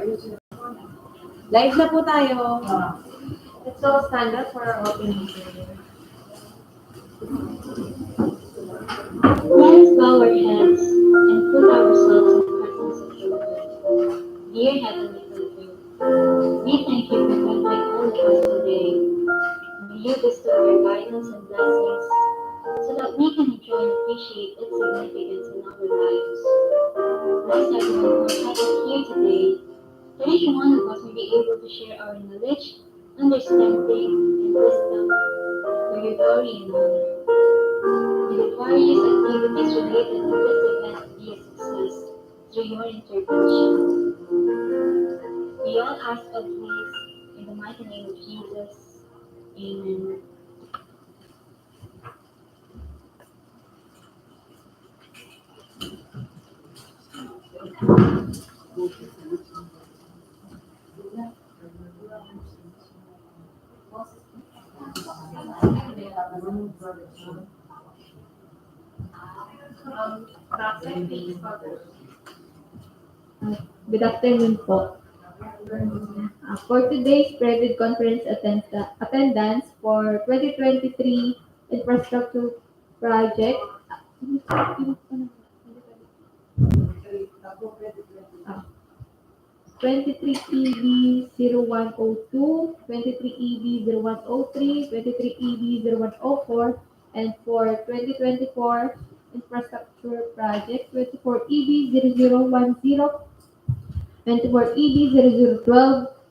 Live na po tayo. Let's all stand up for our opening. Let us bow our heads and put ourselves in the presence of your word. Dear Heavenly Father, we thank you for gathering all of us today. May you bestow your guidance and blessings so that we can enjoy and appreciate its significance in our lives. Bless everyone who is present here today, that each one of us may be able to share our knowledge, understanding, and wisdom for your glory and honor. We the various activities related to this event be a success through your intervention. We all ask of this in the mighty name of Jesus. Amen. Good afternoon po. For today's private conference attendance for 2023 infrastructure project. 23 EB 0102, 23 EB 0103, 23 EB 0104, and for 2024 infrastructure project 24 EB 0010, 24 EB 0012,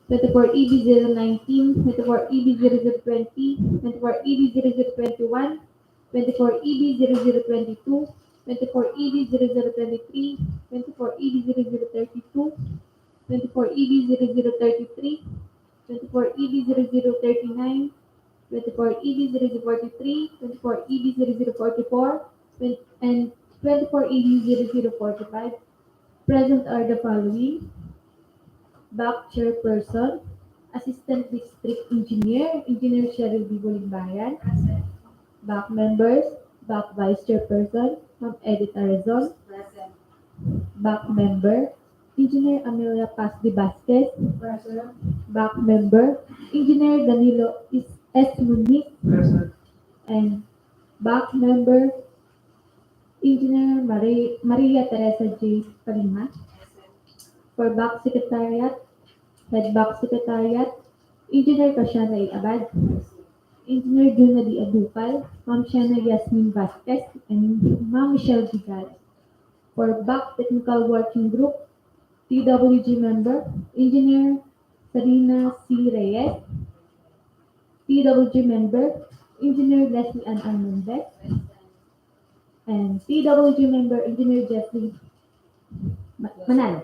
24 EB 019, 24 EB 0020, 24 EB 0021, 24 EB 0022, 24 EB 0023, 24 EB 0032, 24 EB 0033, 24 EB 0039, 24 EB 0043, 24 EB 0044, and 24 EB 0045. Present are the following: Back Chairperson, Assistant District Engineer, Engineer Cheryl B. Buligbayan. Back Members, Back Vice Chairperson, Ma'am Edith Arazon. Back Member, Engineer Amelia Paz de Vasquez. Back Member, Engineer Danilo S. Muniz. And Back Member, Engineer Maria Teresa J. Palima. For Back Secretariat, Head Back Secretariat, Engineer Kashana A. Abad, Engineer Juna D. Adupal, Ma'am Shana Yasmin Vasquez, and Ma'am Michelle Vigal. For Back Technical Working Group, TWG Member, Engineer Sarina C. Reyes, TWG Member, Engineer Leslie Ann Armendez, and TWG Member, Engineer Jeffrey Manal.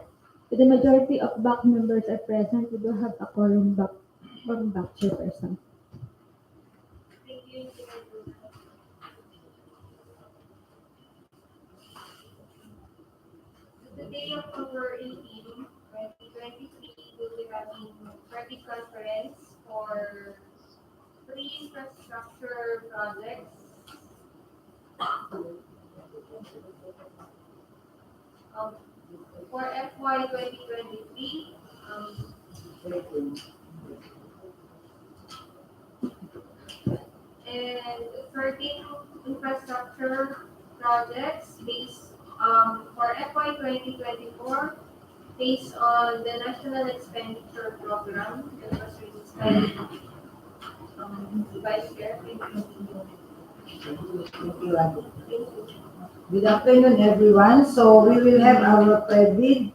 With the majority of back members are present, we do have a quorum back chairperson. Thank you. Today of our 18, 2023, we'll be having private conference for 3 infrastructure projects. For FY 2023, and 13 infrastructure projects based for FY 2024 based on the National Expenditure Program that was released by Vice Chair. Good afternoon, everyone. So we will have our pre-bid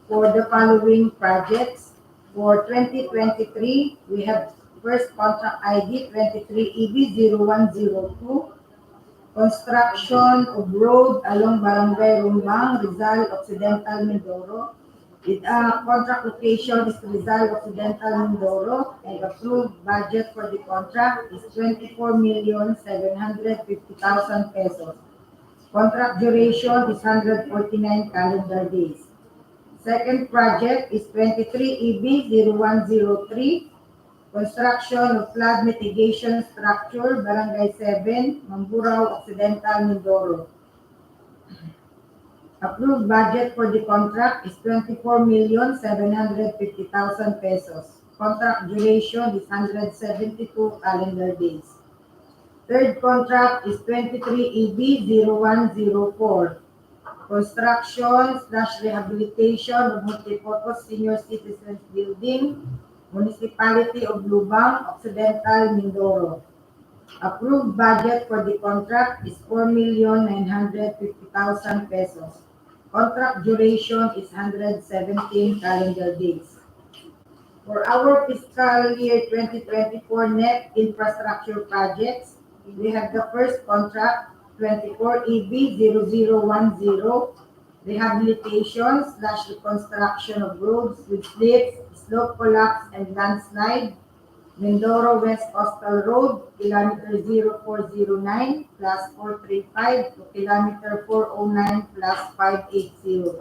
for the following projects. For 2023, we have first contract ID 23EB0102, construction of road along Barangay Rumbang, Rizal Occidental, Mindoro. Contract location is Rizal Occidental, Mindoro, and approved budget for the contract is 24,750,000 pesos. Contract duration is 149 calendar days. Second project is 23EB0103, construction of flood mitigation structure, Barangay 7, Mamburao Occidental, Mindoro. Approved budget for the contract is 24,750,000 pesos. Contract duration is 172 calendar days. Third contract is 23EB0104. Construction/rehabilitation of multipurpose senior citizens building, Municipality of Lubang, Occidental, Mindoro. Approved budget for the contract is 4,950,000 pesos. Contract duration is 117 calendar days. For our fiscal year 2024 net infrastructure projects, we have the first contract, 24EB0010, rehabilitation/reconstruction of roads with slips, slope collapse, and landslide, Mindoro West Coastal Road, kilometer 0409 plus 435 to kilometer 409 plus 580.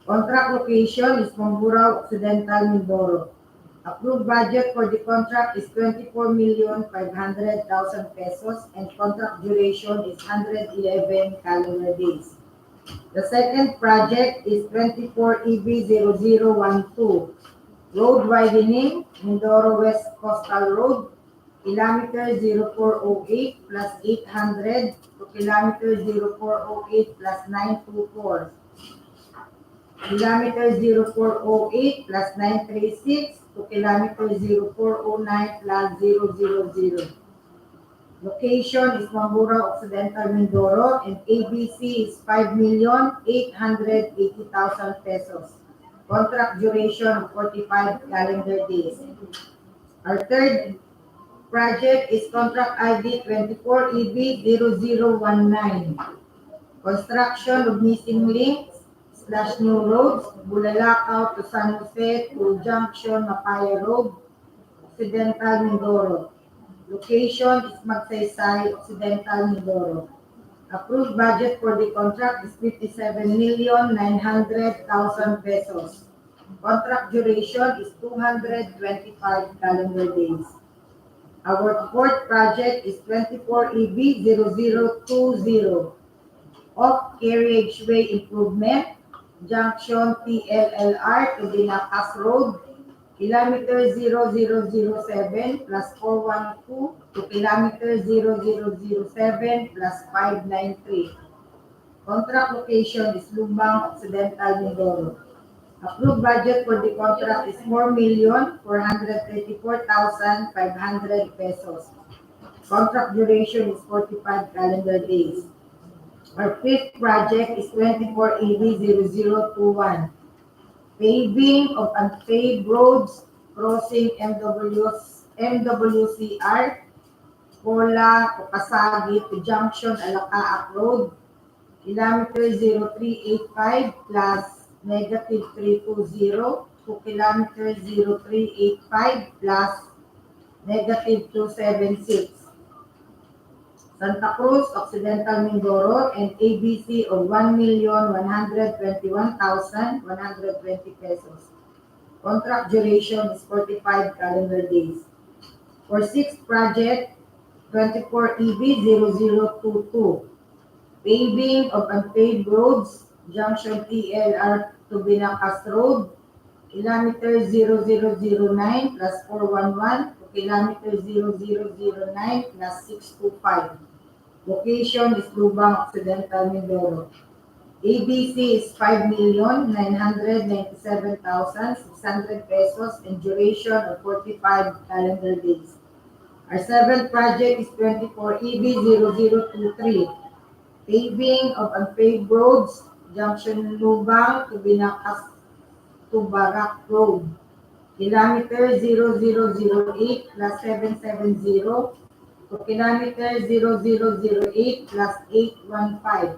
Contract location is Mamburao Occidental, Mindoro. Approved budget for the contract is 24,500,000 pesos and contract duration is 111 calendar days. The second project is 24EB0012, road widening, Mindoro West Coastal Road, kilometer 0408 plus 800 to kilometer 0408 plus 924. Kilometer 0408 plus 936 to kilometer 0409 plus 000. Location is Mamburao Occidental, Mindoro, and ABC is 5,880,000 pesos. Contract duration of 45 calendar days. Our third project is contract ID 24EB0019. Construction of missing links/new roads, Bulalakaw to San Jose to Junction Mapaya Road, Occidental, Mindoro. Location is Magsaysay, Occidental, Mindoro. Approved budget for the contract is 57,900,000 pesos. Contract duration is 225 calendar days. Our fourth project is 24EB0020, off carriageway improvement, junction TLLR to Binacas Road, kilometer 0007 plus 412 to kilometer 0007 plus 593. Contract location is Lubang, Occidental, Mindoro. Approved budget for the contract is 4,434,500 pesos. Contract duration is 45 calendar days. Our fifth project is 24EB0021. Paving of unpaved roads crossing MWCR, Pola, Kokasagi to Junction Alacaak Road, kilometer 0385 plus negative 320 to kilometer 0385 plus negative 276. Santa Cruz, Occidental, Mindoro, and ABC of 1,121,120 pesos. Contract duration is 45 calendar days. For sixth project, 24EB0022, paving of unpaved roads, junction TLR to Binacas Road, kilometer 0009 plus 411 to kilometer 0009 plus 625. Location is Lubang, Occidental, Mindoro. ABC is 5,997,600 pesos and duration of 45 calendar days. Our seventh project is 24EB0023, paving of unpaved roads, junction Lubang to Binacas to Barak Road, kilometer 0008 plus 770 to kilometer 0008 plus 815.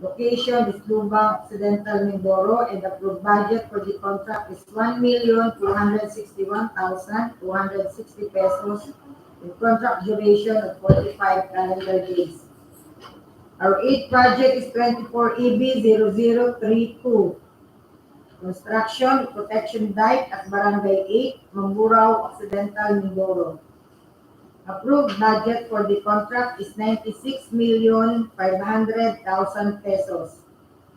Location is Lubang, Occidental, Mindoro, and the approved budget for the contract is 1,261,260 pesos with contract duration of 45 calendar days. Our eighth project is 24EB0032. Construction protection dike at Barangay 8, Mamburao, Occidental, Mindoro. Approved budget for the contract is 96,500,000 pesos.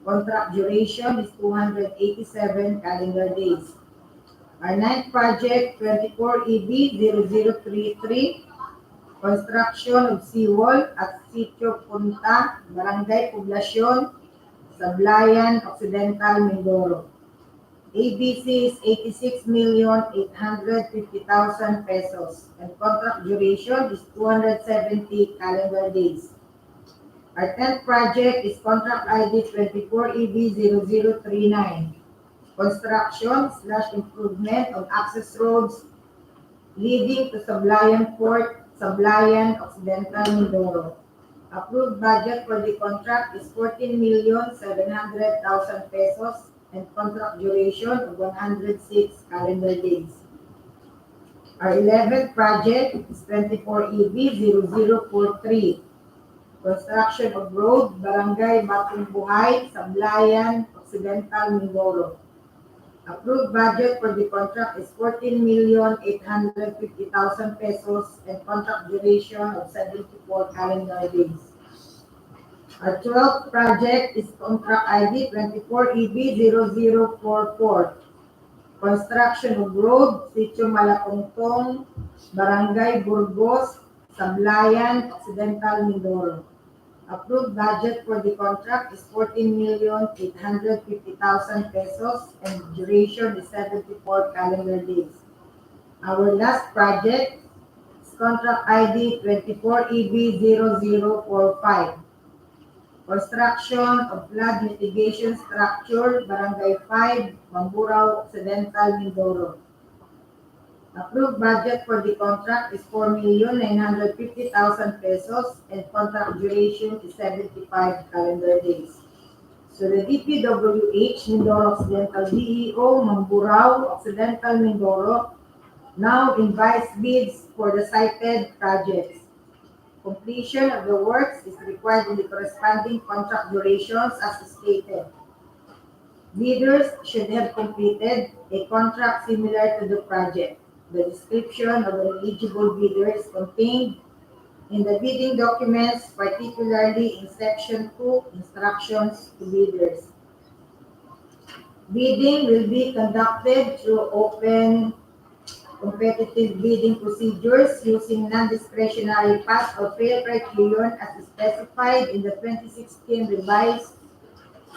Contract duration is 287 calendar days. Our ninth project, 24 EB 0033, construction of seawall at Sitio Punta, Barangay Poblacion, Sablayan, Occidental, Mindoro. ABC is 86,850,000 pesos and contract duration is 270 calendar days. Our 10th project is contract ID 24EB0039, construction/improvement of access roads leading to Sablayan Port, Sablayan, Occidental, Mindoro. Approved budget for the contract is 14,700,000 pesos and contract duration of 106 calendar days. Our 11th project is 24EB0043, construction of road, Barangay Batong Buhay, Sablayan, Occidental, Mindoro. Approved budget for the contract is 14,850,000 pesos and contract duration of 74 calendar days. Our 12th project is contract ID 24EB0044, construction of road, Sitio Malapongtong, Barangay Burgos, Sablayan, Occidental, Mindoro. Approved budget for the contract is 14,850,000 pesos and duration is 74 calendar days. Our last project is contract ID 24EB0045, construction of flood mitigation structure, Barangay 5, Mamburao, Occidental, Mindoro. Approved budget for the contract is 4,950,000 pesos and contract duration is 75 calendar days. So the DPWH, Mindoro Occidental DEO, Mamburao, Occidental, Mindoro, now invites bids for the cited projects. Completion of the works is required in the corresponding contract durations as stated. Bidders should have completed a contract similar to the project. The description of the eligible bidders contained in the bidding documents, particularly in Section 2, Instructions to Bidders. Bidding will be conducted through open competitive bidding procedures using non-discretionary pass or fail criterion as specified in the 2016 revised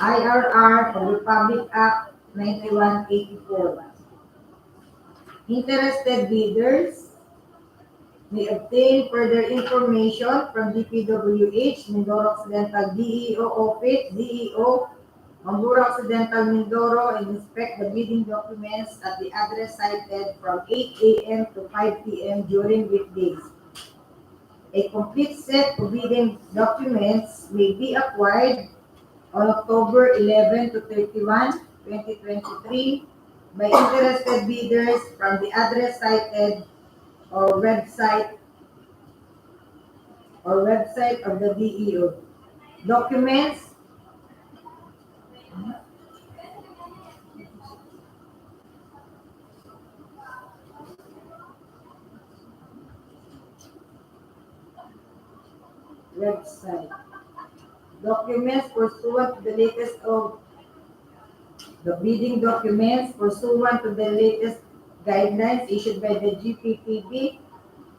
IRR of Republic Act 9184. Interested bidders may obtain further information from DPWH, Mindoro Occidental DEO Office, DEO, Mamburao Occidental, Mindoro, and inspect the bidding documents at the address cited from 8 a.m. to 5 p.m. during weekdays. A complete set of bidding documents may be acquired on October 11 to 31, 2023 by interested bidders from the address cited or website of the DEO. Documents website. Documents pursuant to the latest of the bidding documents pursuant to the latest guidelines issued by the GPPB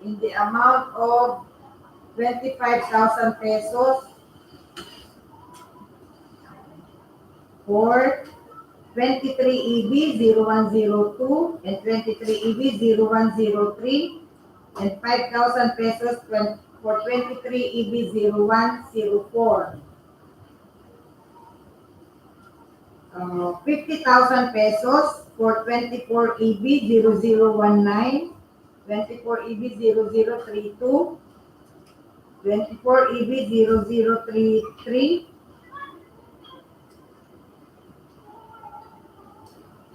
in the amount of 25,000 pesos for 23EB0102 and 23EB0103 and 5,000 pesos for 23EB0104. 50,000 pesos for 24EB0019, 24EB0032, 24EB0033,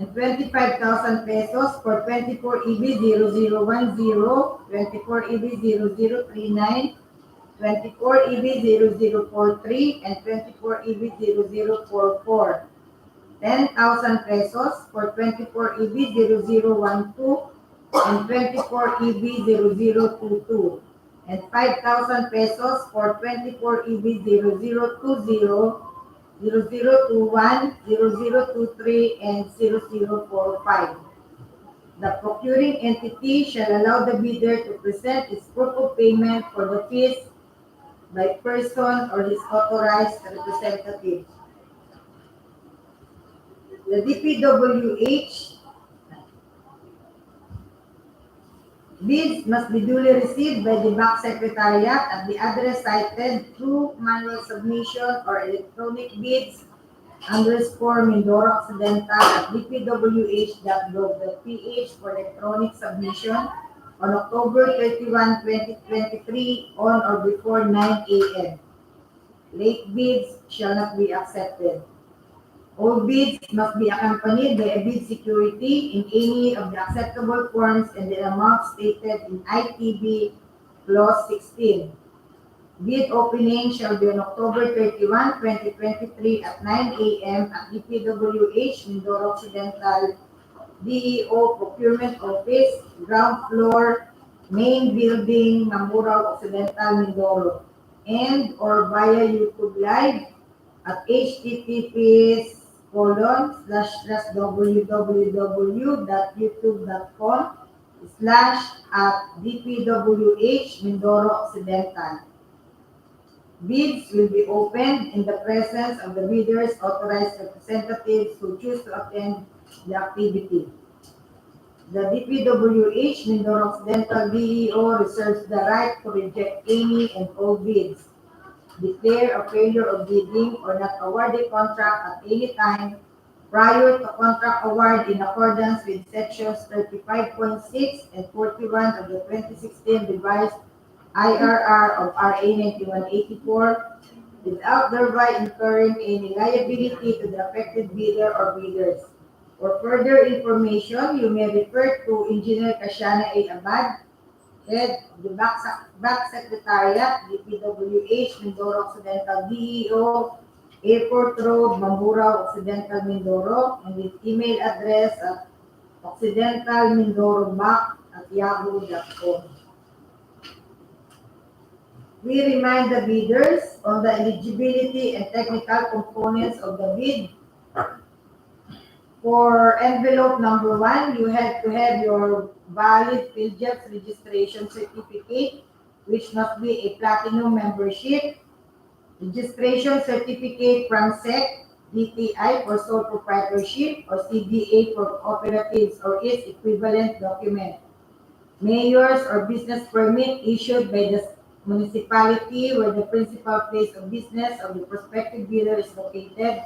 and 25,000 pesos for 24EB0010, 24EB0039, 24EB0043, and 24EB0044. 10,000 pesos for 24EB0012 and 24EB0022, and 5,000 pesos for 24EB0020, 0021, 0023, and 0045. The procuring entity shall allow the bidder to present its proof of payment for the fees by person or his authorized representative. The DPWH bids must be duly received by the Bank Secretariat at the address cited through manual submission or electronic bids underscore Mindoro Occidental at dpwh.gov.ph for electronic submission on October 31, 2023 on or before 9 a.m. Late bids shall not be accepted. All bids must be accompanied by a bid security in any of the acceptable forms and the amount stated in ITB Clause 16. Bid opening shall be on October 31, 2023 at 9 a.m. at DPWH Mindoro Occidental DEO Procurement Office, ground floor, main building, Mamburao Occidental, Mindoro, and or via YouTube Live at https://www.youtube.com/@dpwh Mindoro Occidental. Bids will be opened in the presence of the bidders' authorized representatives who choose to attend the activity. The DPWH Mindoro Occidental DEO reserves the right to reject any and all bids, declare a failure of bidding, or not award a contract at any time prior to contract award in accordance with sections 35.6 and 41 of the 2016 revised IRR of RA 9184 without thereby incurring any liability to the affected bidder or bidders. For further information, you may refer to Engineer Kashana A. Abad, Head of the Back Secretariat, DPWH, Mindoro Occidental DEO, Airport Road, Mamburao Occidental, Mindoro, and with email address at occidentalmindorobac@yahoo.com. We remind the bidders on the eligibility and technical components of the bid. For envelope number 1, you have to have your valid PhilJets registration certificate, which must be a platinum membership, registration certificate from SEC, DTI for sole proprietorship, or CDA for cooperatives or its equivalent document, mayor's or business permit issued by the municipality where the principal place of business of the prospective bidder is located,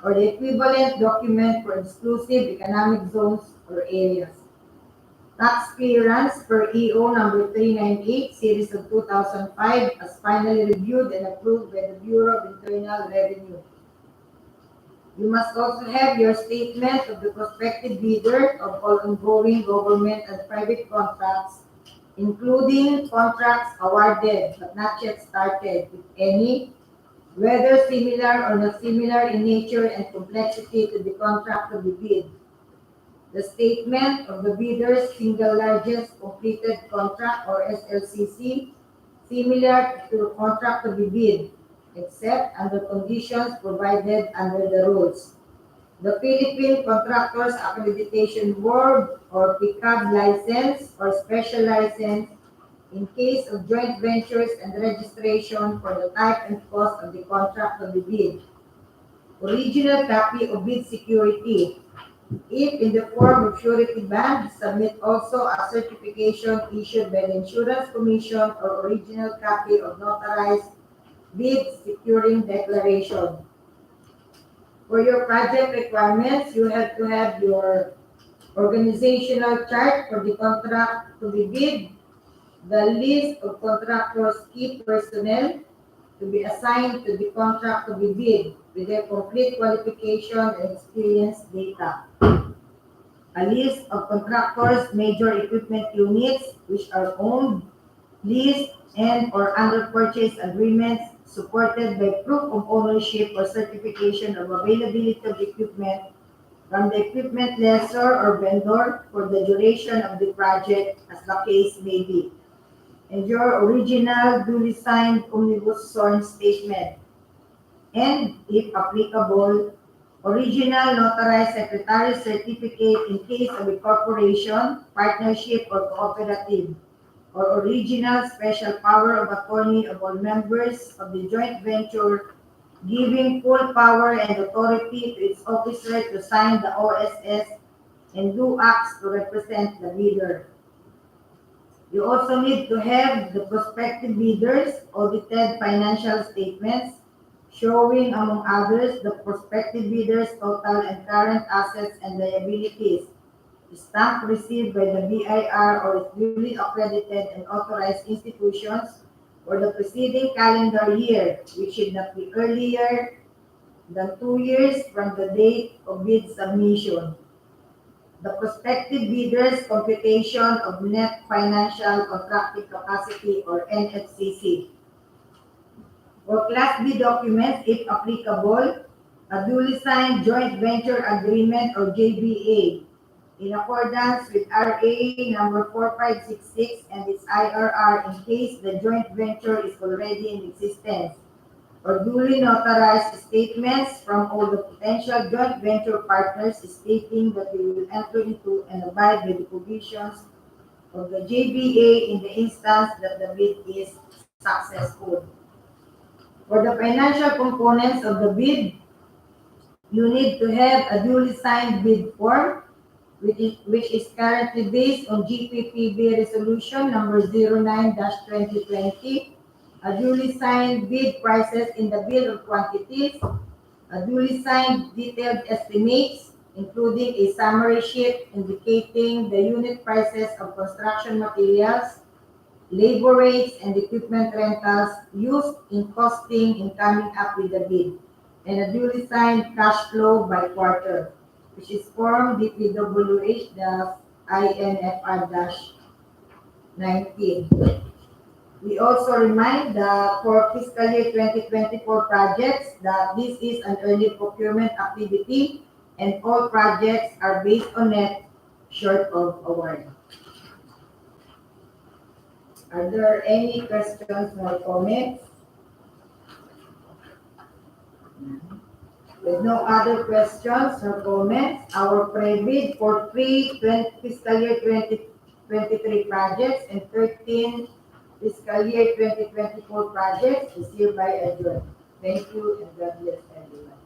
or the equivalent document for exclusive economic zones or areas. Tax clearance per EO number 398, series of 2005, as finally reviewed and approved by the Bureau of Internal Revenue. You must also have your statement of the prospective bidder of all ongoing government and private contracts, including contracts awarded but not yet started, if any, whether similar or not similar in nature and complexity to the contract to be bid. The statement of the bidder's single largest completed contract or SLCC, similar to the contract to be bid, except under conditions provided under the rules. The Philippine Contractors Accreditation Board or PICAB license or special license in case of joint ventures and registration for the type and cost of the contract to be bid. Original copy of bid security. If in the form of surety bond, submit also a certification issued by the Insurance Commission or original copy of notarized bid securing declaration. For your project requirements, you have to have your organizational chart for the contract to be bid, the list of contractors' key personnel to be assigned to the contract to be bid with their complete qualification and experience data, a list of contractors' major equipment units which are owned, leased, and or under purchase agreements supported by proof of ownership or certification of availability of equipment from the equipment lessor or vendor for the duration of the project as the case may be, and your original duly signed omnibus sworn statement. and, if applicable, original notarized secretary's certificate in case of a corporation, partnership, or cooperative, or original special power of attorney of all members of the joint venture, giving full power and authority to its officer to sign the OSS and do acts to represent the bidder. You also need to have the prospective bidders' audited financial statements showing, among others, the prospective bidders' total and current assets and liabilities, stamp received by the BIR or its duly accredited and authorized institutions for the preceding calendar year, which should not be earlier than 2 years from the date of bid submission. The prospective bidder's computation of net financial contracting capacity or NFCC. For Class B documents, if applicable, a duly signed joint venture agreement or JVA in accordance with RA number 4566 and its IRR in case the joint venture is already in existence, or duly notarized statements from all the potential joint venture partners stating that they will enter into and abide by the provisions of the JVA in the instance that the bid is successful. For the financial components of the bid, you need to have a duly signed bid form, which is currently based on GPPB Resolution number 09-2020, a duly signed bid prices in the bill of quantities, a duly signed detailed estimates, including a summary sheet indicating the unit prices of construction materials, labor rates, and equipment rentals used in costing in coming up with the bid, and a duly signed cash flow by quarter, which is Form DPWH-INFR-19. We also remind that for fiscal year 2024 projects that this is an early procurement activity and all projects are based on net short of award. Are there any questions or comments? With no other questions or comments, our pre-bid for fiscal year 2023 projects and 13 fiscal year 2024 projects is hereby adjourned. Thank you and God bless everyone.